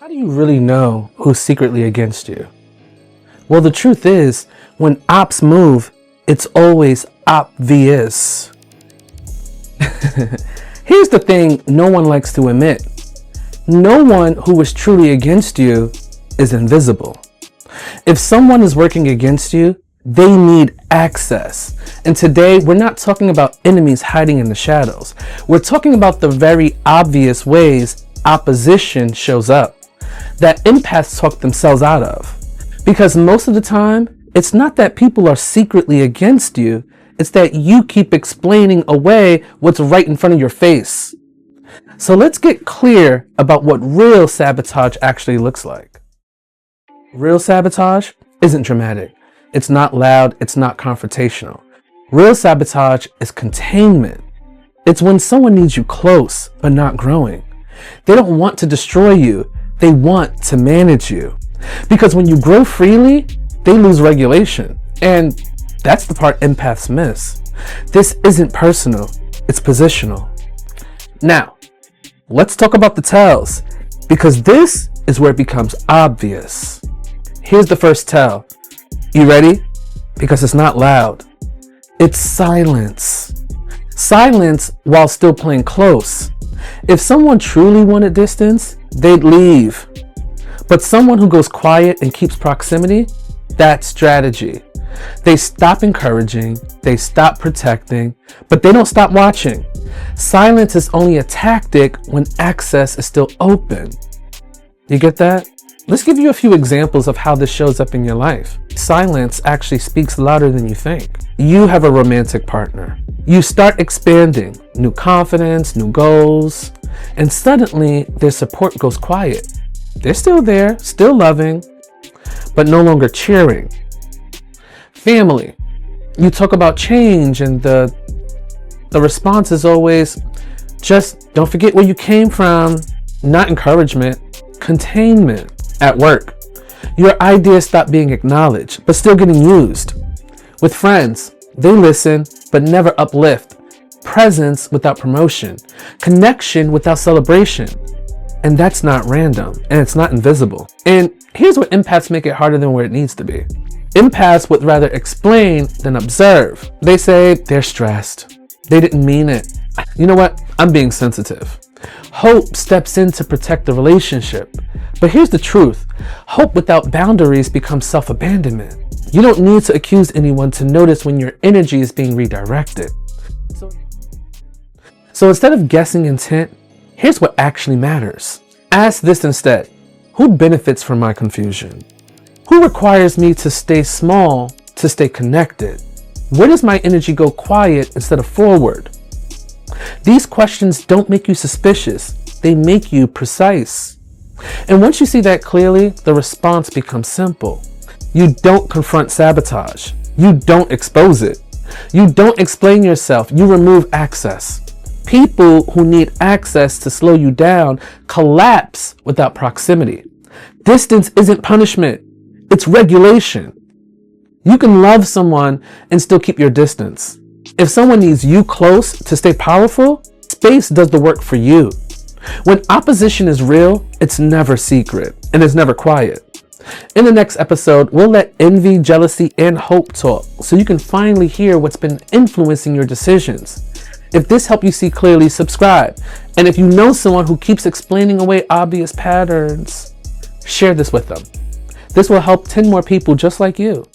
How do you really know who's secretly against you? Well, the truth is, when ops move, it's always obvious. Here's the thing no one likes to admit. No one who is truly against you is invisible. If someone is working against you, they need access. And today, we're not talking about enemies hiding in the shadows. We're talking about the very obvious ways opposition shows up that empaths talk themselves out of. Because most of the time, it's not that people are secretly against you, it's that you keep explaining away what's right in front of your face. So let's get clear about what real sabotage actually looks like. Real sabotage isn't dramatic. It's not loud, it's not confrontational. Real sabotage is containment. It's when someone needs you close, but not growing. They don't want to destroy you, they want to manage you. Because when you grow freely, they lose regulation. And that's the part empaths miss. This isn't personal, it's positional. Now, let's talk about the tells, because this is where it becomes obvious. Here's the first tell. You ready? Because it's not loud. It's silence. Silence while still playing close. If someone truly wanted distance, they'd leave. But someone who goes quiet and keeps proximity, that's strategy. They stop encouraging, they stop protecting, but they don't stop watching. Silence is only a tactic when access is still open. You get that? Let's give you a few examples of how this shows up in your life. Silence actually speaks louder than you think. You have a romantic partner. You start expanding, new confidence, new goals, and suddenly their support goes quiet. They're still there, still loving, but no longer cheering. Family. You talk about change and the response is always, just don't forget where you came from. Not encouragement, containment. At work, your ideas stop being acknowledged, but still getting used. With friends, they listen, but never uplift. Presence without promotion. Connection without celebration. And that's not random, and it's not invisible. And here's where empaths make it harder than where it needs to be. Empaths would rather explain than observe. They say they're stressed. They didn't mean it. You know what? I'm being sensitive. Hope steps in to protect the relationship. But here's the truth. Hope without boundaries becomes self-abandonment. You don't need to accuse anyone to notice when your energy is being redirected. So instead of guessing intent, here's what actually matters. Ask this instead. Who benefits from my confusion? Who requires me to stay small to stay connected? Where does my energy go quiet instead of forward? These questions don't make you suspicious. They make you precise. And once you see that clearly, the response becomes simple. You don't confront sabotage. You don't expose it. You don't explain yourself. You remove access. People who need access to slow you down collapse without proximity. Distance isn't punishment. It's regulation. You can love someone and still keep your distance. If someone needs you close to stay powerful, space does the work for you. When opposition is real, it's never secret and it's never quiet. In the next episode, we'll let envy, jealousy, and hope talk so you can finally hear what's been influencing your decisions. If this helped you see clearly, subscribe. And if you know someone who keeps explaining away obvious patterns, share this with them. This will help 10 more people just like you.